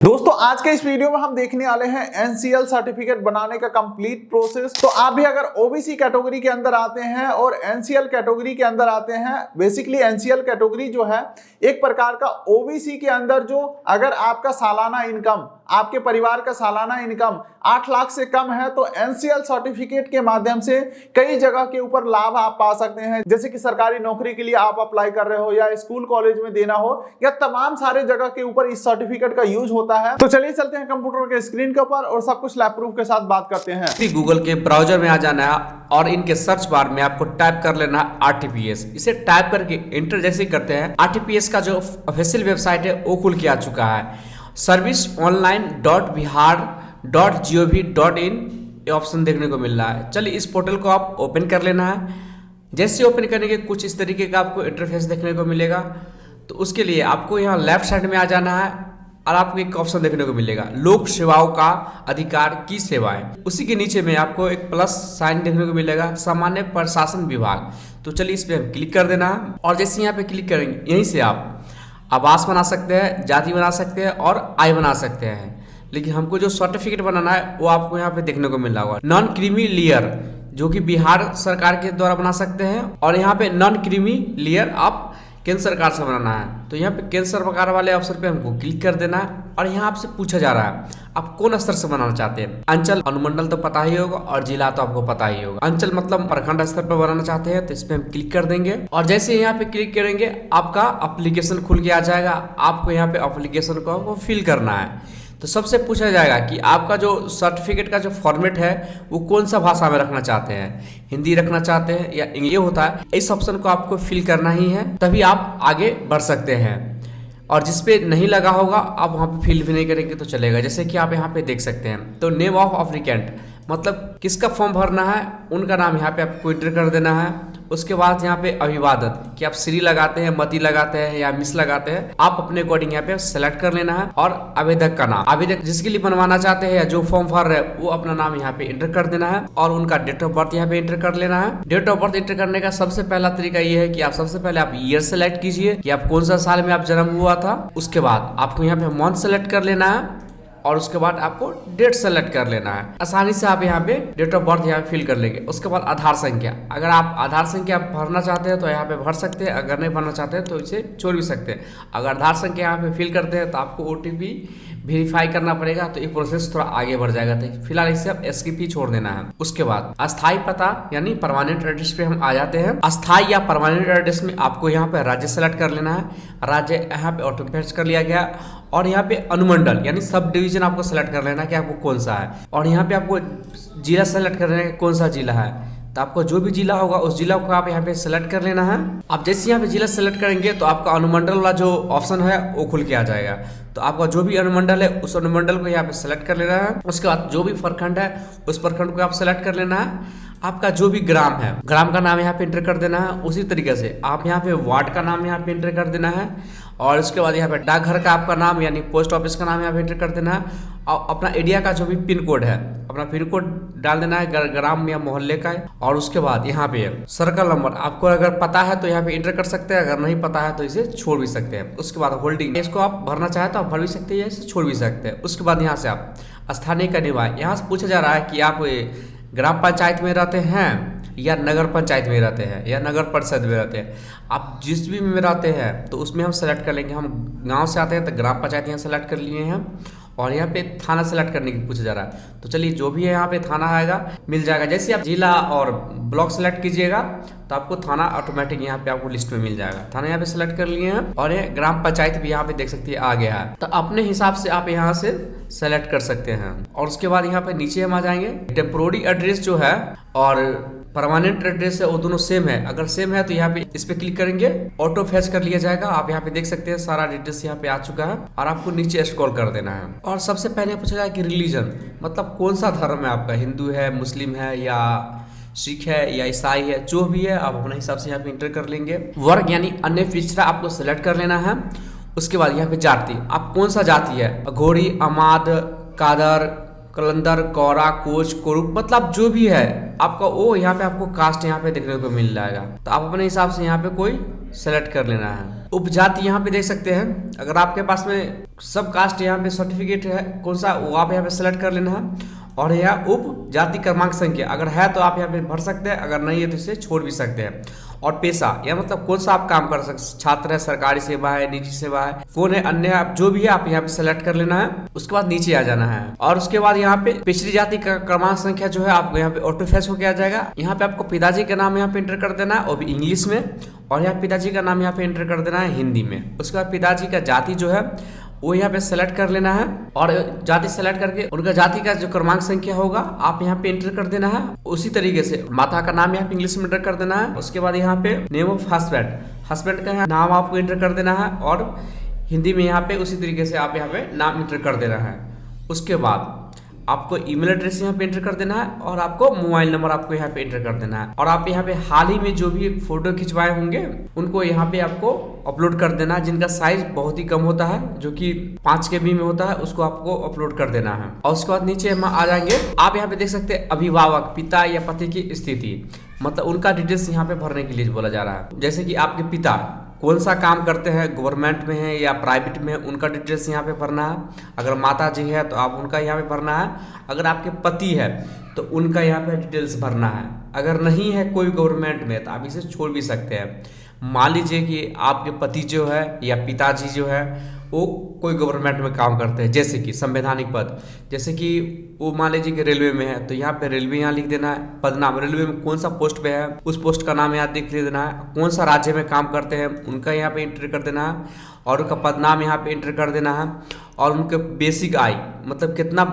दोस्तों आज के इस वीडियो में हम देखने वाले हैं एनसीएल सर्टिफिकेट बनाने का कंप्लीट प्रोसेस। तो आप भी अगर ओबीसी कैटेगरी के अंदर आते हैं और एनसीएल कैटेगरी के अंदर आते हैं, बेसिकली एनसीएल कैटेगरी जो है एक प्रकार का ओबीसी के अंदर जो अगर आपका सालाना इनकम, आपके परिवार का सालाना इनकम 8 लाख से कम है तो एनसीएल सर्टिफिकेट के माध्यम से कई जगह के ऊपर लाभ आप पा सकते हैं। जैसे कि सरकारी नौकरी के लिए आप अप्लाई कर रहे हो या स्कूल कॉलेज में देना हो या तमाम सारे जगह के ऊपर इस सर्टिफिकेट का यूज होता है। तो चलिए चलते हैं कंप्यूटर के स्क्रीन के ऊपर और सब कुछ लैब प्रूफ के साथ बात करते हैं। गूगल के ब्राउजर में आ जाना है और इनके सर्च बार में आपको टाइप कर लेना है आरटीपीएस। इसे टाइप करके इंटर जैसे करते हैं, आरटीपीएस का जो ऑफिशियल वेबसाइट है वो खुल के आ चुका है। serviceonline.bihar.gov.in ये ऑप्शन देखने को मिल रहा है। चलिए इस पोर्टल को आप ओपन कर लेना है। जैसे ओपन करेंगे कुछ इस तरीके का आपको इंटरफेस देखने को मिलेगा। तो उसके लिए आपको यहाँ लेफ्ट साइड में आ जाना है और आपको एक ऑप्शन देखने को मिलेगा, लोक सेवाओं का अधिकार की सेवाएं। उसी के नीचे में आपको एक प्लस साइन देखने को मिलेगा, सामान्य प्रशासन विभाग। तो चलिए इस पर हम क्लिक कर देना है और जैसे यहाँ पे क्लिक करेंगे यहीं से आप आवास बना सकते हैं, जाति बना सकते हैं और आय बना सकते हैं। लेकिन हमको जो सर्टिफिकेट बनाना है वो आपको यहाँ पे देखने को मिल रहा होगा, नॉन क्रीमी लेयर, जो कि बिहार सरकार के द्वारा बना सकते हैं। और यहाँ पे नॉन क्रीमी लेयर आप केंद्र सरकार से बनाना है। तो यहाँ पे केंद्र सरकार वाले ऑप्शन पे हमको क्लिक कर देना है और यहाँ आपसे पूछा जा रहा है आप कौन स्तर से बनाना चाहते हैं। अंचल, अनुमंडल तो पता ही होगा और जिला तो आपको पता ही होगा। अंचल मतलब प्रखंड स्तर पर बनाना चाहते हैं तो इस पे हम क्लिक कर देंगे और जैसे यहाँ पे क्लिक करेंगे आपका एप्लीकेशन खुल के आ जाएगा। आपको यहाँ पे एप्लीकेशन को आपको फिल करना है। तो सबसे पूछा जाएगा कि आपका जो सर्टिफिकेट का जो फॉर्मेट है वो कौन सा भाषा में रखना चाहते हैं, हिंदी रखना चाहते हैं या इंग्लिश होता है। इस ऑप्शन को आपको फिल करना ही है, तभी आप आगे बढ़ सकते हैं। और जिस पे नहीं लगा होगा आप वहाँ पे फिल भी नहीं करेंगे तो चलेगा। जैसे कि आप यहाँ पे देख सकते हैं, तो नेम ऑफ एप्लीकेंट मतलब किसका फॉर्म भरना है उनका नाम यहाँ पे आपको एंटर कर देना है। उसके बाद यहाँ पे अभिवादन कि आप श्री लगाते हैं, मती लगाते हैं या मिस लगाते हैं, आप अपने अकॉर्डिंग यहाँ पे सेलेक्ट कर लेना है। और आवेदक का नाम, आवेदक जिसके लिए बनवाना चाहते हैं या जो फॉर्म भर रहे हैं वो अपना नाम यहाँ पे एंटर कर देना है और उनका डेट ऑफ बर्थ यहाँ पे एंटर कर लेना है। डेट ऑफ बर्थ एंटर करने का सबसे पहला तरीका ये है कि आप सबसे पहले आप ईयर सेलेक्ट कीजिए कि आप कौन सा साल में आप जन्म हुआ था। उसके बाद आपको यहाँ पे मंथ सेलेक्ट कर लेना है और उसके बाद आपको डेट सेलेक्ट कर लेना है। आसानी से आप यहाँ पे डेट ऑफ बर्थ यहाँ पे फिल कर लेंगे। उसके बाद आधार संख्या, अगर आप आधार संख्या भरना चाहते हैं तो यहाँ पे भर सकते हैं, अगर नहीं भरना चाहते हैं तो इसे छोड़ भी सकते हैं। अगर आधार संख्या यहाँ पे फिल करते हैं तो आपको ओटीपी वेरीफाई करना पड़ेगा, तो ये प्रोसेस थोड़ा आगे बढ़ जाएगा। तो फिलहाल इसे आप स्किप ही छोड़ देना है। उसके बाद अस्थायी पता यानी परमानेंट एड्रेस पे हम आ जाते हैं। अस्थायी या परमानेंट एड्रेस में आपको यहाँ पे राज्य सेलेक्ट कर लेना है। राज्य यहाँ पे ऑटो फिल कर लिया गया और यहाँ पे अनुमंडल यानी सब डिवीजन आपको सेलेक्ट कर लेना है कि आपको कौन सा है। और यहाँ पे आपको जिला सेलेक्ट कर लेना है कौन सा जिला है। तो आपको जो भी जिला होगा उस जिला को आप यहाँ पे सेलेक्ट कर लेना है। आप जैसे यहाँ पे जिला सेलेक्ट करेंगे तो आपका अनुमंडल वाला जो ऑप्शन है वो खुल के आ जाएगा। तो आपका जो भी अनुमंडल है उस अनुमंडल को यहाँ पे सेलेक्ट कर लेना है। उसके बाद जो भी प्रखंड है उस प्रखंड को आप सेलेक्ट कर लेना है। आपका जो भी ग्राम है, ग्राम का नाम यहाँ पे एंटर कर देना है। उसी तरीके से आप यहाँ पे वार्ड का नाम यहाँ पे एंटर कर देना है और उसके बाद यहाँ पे डाकघर का आपका नाम यानी पोस्ट ऑफिस का नाम यहाँ पे एंटर कर देना है। और अपना एरिया का जो भी पिन कोड है अपना पिन कोड डाल देना है, ग्राम या मोहल्ले का। और उसके बाद यहाँ पे सर्कल नंबर आपको अगर पता है तो यहाँ पे एंटर कर सकते हैं, अगर नहीं पता है तो इसे छोड़ भी सकते हैं। उसके बाद होल्डिंग, इसको आप भरना चाहे तो आप भर भी सकते हैं, इसे छोड़ भी सकते हैं। उसके बाद यहाँ से आप स्थानीय का निवास, यहाँ से पूछा जा रहा है कि आप ग्राम पंचायत में रहते हैं या नगर पंचायत में रहते हैं या नगर परिषद में रहते हैं। आप जिस भी में रहते हैं तो उसमें हम सेलेक्ट कर लेंगे। हम गांव से आते हैं तो ग्राम पंचायत यहाँ सेलेक्ट कर लिए हैं और यहाँ पे थाना सेलेक्ट करने की पूछा जा रहा है। तो चलिए जो भी है यहाँ पे थाना आएगा मिल जाएगा। जैसे आप जिला और ब्लॉक सेलेक्ट कीजिएगा तो आपको थाना ऑटोमेटिक यहाँ पे आपको लिस्ट में मिल जाएगा। थाना यहाँ पे सेलेक्ट कर लिए हैं और ये ग्राम पंचायत भी यहाँ पे देख सकते हैं आ गया है। तो अपने हिसाब से आप यहाँ से सेलेक्ट कर सकते हैं। और उसके बाद यहाँ पे नीचे हम आ जाएंगे। टेम्पोररी एड्रेस जो है और परमानेंट एड्रेस है वो दोनों सेम है। अगर सेम है तो यहाँ पे इस पे क्लिक करेंगे, ऑटो फेच कर लिया जाएगा। आप यहाँ पे देख सकते हैं सारा डिटेल्स यहाँ पे आ चुका है और आपको नीचे स्क्रॉल कर देना है। और सबसे पहले पूछा जाए कि रिलीजन मतलब कौन सा धर्म है आपका, हिंदू है, मुस्लिम है या सिख है या ईसाई है, जो भी है आप अपने हिसाब से यहाँ पे इंटर कर लेंगे। वर्ग यानी अन्य पिछड़ा आपको सेलेक्ट कर लेना है। उसके बाद यहाँ पे जाति, आप कौन सा जाति है, अघोरी, अमाद, कादर, कलंदर, कौरा, कोच, कुरुप मतलब जो भी है आपका वो यहाँ पे आपको कास्ट यहाँ पे देखने को मिल जाएगा। तो आप अपने हिसाब से यहाँ पे कोई सेलेक्ट कर लेना है। उपजाति यहाँ पे देख सकते हैं, अगर आपके पास में सब कास्ट यहाँ पे सर्टिफिकेट है कौन सा वो आप यहाँ पे सेलेक्ट कर लेना है। और यह उप जाति क्रमांक संख्या अगर है तो आप यहाँ पे भर सकते हैं, अगर नहीं है तो इसे छोड़ भी सकते हैं। और पेशा या मतलब कौन सा आप काम कर सकते, छात्र है, सरकारी सेवा है, निजी सेवा है, कौन है, अन्य आप जो भी है आप यहाँ पे सेलेक्ट कर लेना है। उसके बाद नीचे आ जाना है और उसके बाद यहाँ पे पिछड़ी जाति का क्रमांक संख्या जो है आपको यहाँ पे ऑटो फेच होके आ जाएगा। यहाँ पे आपको पिताजी का नाम यहाँ पे एंटर कर देना है वो भी इंग्लिश में, और यहाँ पिताजी का नाम यहाँ पे एंटर कर देना है हिंदी में। उसके बाद पिताजी का जाति जो है वो यहाँ पे सेलेक्ट कर लेना है और जाति सेलेक्ट करके उनका जाति का जो क्रमांक संख्या होगा आप यहाँ पे एंटर कर देना है। उसी तरीके से माता का नाम यहाँ पे इंग्लिश में एंटर कर देना है। उसके बाद यहाँ पे नेम ऑफ हस्बैंड, हस्बैंड का नाम आपको एंटर कर देना है और हिंदी में यहाँ पे उसी तरीके से आप यहाँ पे नाम एंटर कर देना है। उसके बाद आपको ईमेल एड्रेस यहाँ पे एंटर कर देना है और आपको मोबाइल नंबर आपको यहाँ पे एंटर कर देना है। और आप यहाँ पे हाल ही में जो भी फोटो खिंचवाए होंगे उनको यहाँ पे आपको अपलोड कर देना है, जिनका साइज बहुत ही कम होता है जो कि 5 KB में होता है, उसको आपको अपलोड कर देना है। और उसके बाद नीचे हम आ जाएंगे, आप यहाँ पे देख सकते हैं अभिभावक, पिता या पति की स्थिति, मतलब उनका डिटेल्स यहाँ पे भरने के लिए बोला जा रहा है। जैसे कि आपके पिता कौन सा काम करते हैं, गवर्नमेंट में है या प्राइवेट में है, उनका डिटेल्स यहाँ पे भरना है। अगर माता जी है तो आप उनका यहाँ पे भरना है। अगर आपके पति है तो उनका यहाँ पे डिटेल्स भरना है। अगर नहीं है कोई गवर्नमेंट में तो आप इसे छोड़ भी सकते हैं। मान लीजिए कि आपके पति जो है या पिताजी जो है वो कोई गवर्नमेंट में काम करते हैं, जैसे कि संवैधानिक पद, जैसे कि वो मान लीजिए कि रेलवे में है तो यहाँ पे रेलवे यहाँ लिख देना है, पद नाम, रेलवे में कौन सा पोस्ट पे है उस पोस्ट का नाम यहाँ लिख देना है। कौन सा राज्य में काम करते हैं उनका यहाँ पे एंटर कर देना है और उनका पद नाम यहाँ पे एंटर कर देना है। और उनके बेसिक आय मतलब कितना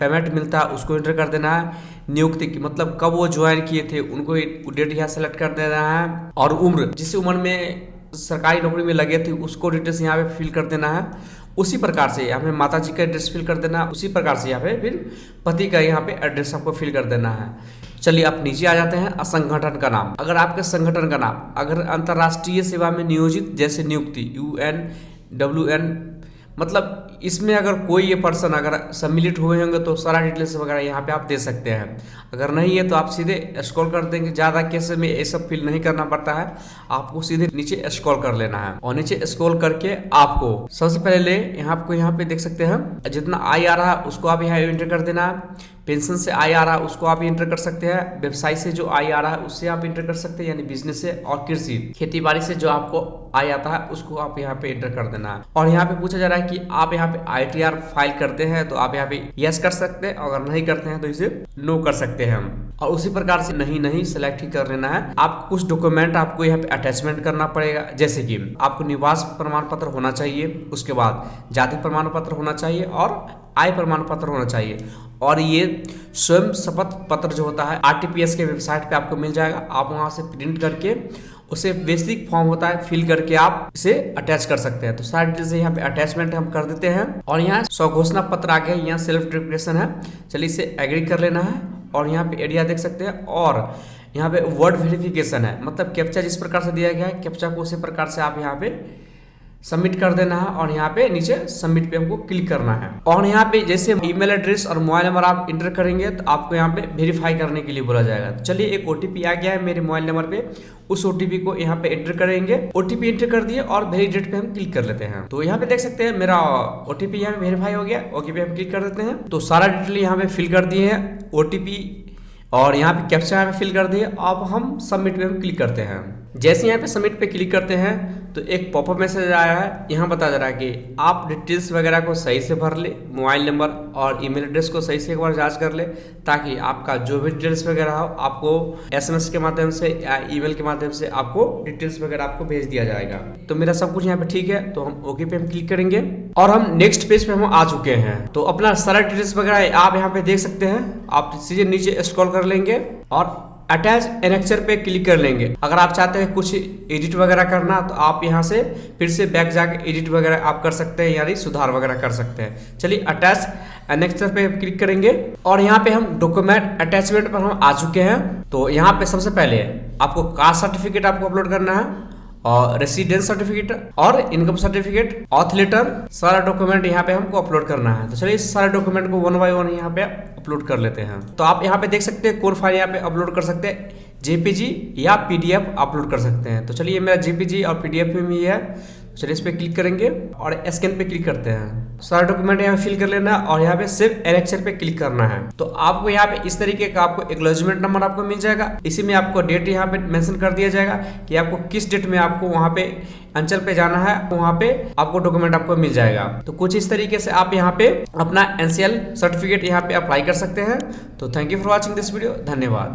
पेमेंट मिलता है उसको एंटर कर देना है। नियुक्ति की मतलब कब वो ज्वाइन किए थे उनको डेट यहाँ सेलेक्ट कर देना है। और उम्र, जिस उम्र में सरकारी नौकरी में लगे थे उसको डिटेल्स यहाँ पे फिल कर देना है। उसी प्रकार से यहाँ पे माता जी का एड्रेस फिल कर देना है। उसी प्रकार से यहाँ पे फिर पति का यहाँ पे एड्रेस आपको फिल कर देना है। चलिए आप नीचे आ जाते हैं, संगठन का नाम। अगर आपके संगठन का नाम अगर अंतर्राष्ट्रीय सेवा में नियोजित जैसे नियुक्ति UN, मतलब इसमें अगर कोई ये पर्सन अगर सम्मिलित हुए होंगे तो सारा डिटेल्स वगैरह यहाँ पे आप दे सकते हैं। अगर नहीं है तो आप सीधे स्क्रॉल कर देंगे, ज़्यादा केस में ये सब फिल नहीं करना पड़ता है, आपको सीधे नीचे स्क्रॉल कर लेना है। और नीचे स्क्रॉल करके आपको सबसे पहले यहाँ पे देख सकते हैं जितना आय आ रहा है उसको आप यहाँ एंटर कर देना है। पेंशन से आय आ रहा है उसको आप एंटर कर सकते हैं। व्यवसाय से जो आय आ रहा है उससे आप एंटर कर सकते हैं, यानी बिजनेस से। और कृषि खेती बाड़ी से जो आपको आय आता है उसको आप यहाँ पे एंटर कर देना है। और यहाँ पे पूछा जा रहा है कि आप यहाँ पे ITR फाइल करते हैं तो आप यहाँ पे यस कर सकते हैं, अगर नहीं करते हैं तो इसे नो कर सकते हैं हम। और उसी प्रकार से नहीं सेलेक्ट ही कर लेना है। आप कुछ डॉक्यूमेंट आपको यहाँ पे अटैचमेंट करना पड़ेगा, जैसे कि आपको निवास प्रमाण पत्र होना चाहिए, उसके बाद जाति प्रमाण पत्र होना चाहिए और आय प्रमाण पत्र होना चाहिए। और ये स्वयं शपथ पत्र जो होता है RTPS के वेबसाइट पे आपको मिल जाएगा, आप वहां से प्रिंट करके उसे बेसिक फॉर्म होता है फिल करके आप इसे अटैच कर सकते हैं। तो सारी डिटेल्स यहाँ पे अटैचमेंट हम कर देते हैं। और यहाँ स्वघोषणा पत्र आ गया, यहाँ सेल्फ डिक्लेरेशन है, चलिए इसे एग्री कर लेना है। और यहाँ पे एरिया देख सकते हैं और यहाँ पे वर्ड वेरिफिकेशन है, मतलब कैप्चा जिस प्रकार से दिया गया है कैप्चा को उसी प्रकार से आप यहाँ पे सबमिट कर देना है। और यहाँ पे नीचे सबमिट पे हमको क्लिक करना है। और यहाँ पे जैसे ईमेल एड्रेस और मोबाइल नंबर आप इंटर करेंगे तो आपको यहाँ पे वेरीफाई करने के लिए बोला जाएगा। तो चलिए एक OTP आ गया है मेरे मोबाइल नंबर पे, उस OTP को यहाँ पे एंटर करेंगे। OTP एंटर कर दिए और वेरीडेट पे हम क्लिक कर लेते हैं। तो यहाँ पे देख सकते हैं मेरा OTP यहाँ पे वेरीफाई हो गया। ओके पे हम क्लिक कर देते हैं। तो सारा डिटेल यहाँ पे फिल कर दिए हैं, OTP और यहाँ पे कैप्चा यहाँ पे फिल कर दिए। अब हम सबमिट पे हम क्लिक करते हैं। जैसे यहाँ पे सबमिट पे क्लिक करते हैं तो एक पॉपअप मैसेज आया है, यहाँ बता जा रहा है कि आप डिटेल्स वगैरह को सही से भर ले, मोबाइल नंबर और ईमेल एड्रेस को सही से एक बार जांच कर ले, ताकि आपका जो भी डिटेल्स वगैरह हो आपको SMS के माध्यम से या ईमेल के माध्यम से आपको डिटेल्स वगैरह आपको भेज दिया जाएगा। तो मेरा सब कुछ यहाँ पे ठीक है, तो हम ओके पे हम क्लिक करेंगे और हम नेक्स्ट पेज पे हम आ चुके हैं। तो अपना सारा डिटेल्स वगैरह आप यहाँ पे देख सकते हैं। आप सीधे नीचे स्क्रॉल कर लेंगे और अटैच एनेक्चर पे क्लिक कर लेंगे। अगर आप चाहते हैं कुछ एडिट वगैरह करना तो आप यहाँ से फिर से बैक जाके एडिट वगैरह आप कर सकते हैं, यानी सुधार वगैरह कर सकते हैं। चलिए अटैच एनेक्चर पे क्लिक करेंगे और यहाँ पे हम डॉक्यूमेंट अटैचमेंट पर हम आ चुके हैं। तो यहाँ पे सबसे पहले आपको कास्ट सर्टिफिकेट आपको अपलोड करना है और रेसिडेंस सर्टिफिकेट और इनकम सर्टिफिकेट, ऑथ लेटर, सारा डॉक्यूमेंट यहाँ पे हमको अपलोड करना है। तो चलिए सारे डॉक्यूमेंट को 1 बाय 1 यहाँ पे अपलोड कर लेते हैं। तो आप यहाँ पे देख सकते हैं कौन फाइल यहाँ पे अपलोड कर सकते हैं, JPG या PDF अपलोड कर सकते हैं। तो चलिए मेरा JPG और PDF में भी है, चलिए इस पर क्लिक करेंगे और स्कैन पे क्लिक करते हैं। सारा डॉक्यूमेंट यहाँ पे फिल कर लेना और यहाँ पे सेव एलेक्चर पे क्लिक करना है। तो आपको यहाँ पे इस तरीके का आपको एक्नॉलेजमेंट नंबर आपको मिल जाएगा। इसी में आपको डेट यहाँ पे मेंशन कर दिया जाएगा कि आपको किस डेट में आपको वहाँ पे अंचल पे जाना है, वहाँ पे आपको डॉक्यूमेंट आपको मिल जाएगा। तो कुछ इस तरीके से आप यहाँ पे अपना NCL सर्टिफिकेट यहाँ पे अप्लाई कर सकते हैं। तो thank you for watching this video, धन्यवाद।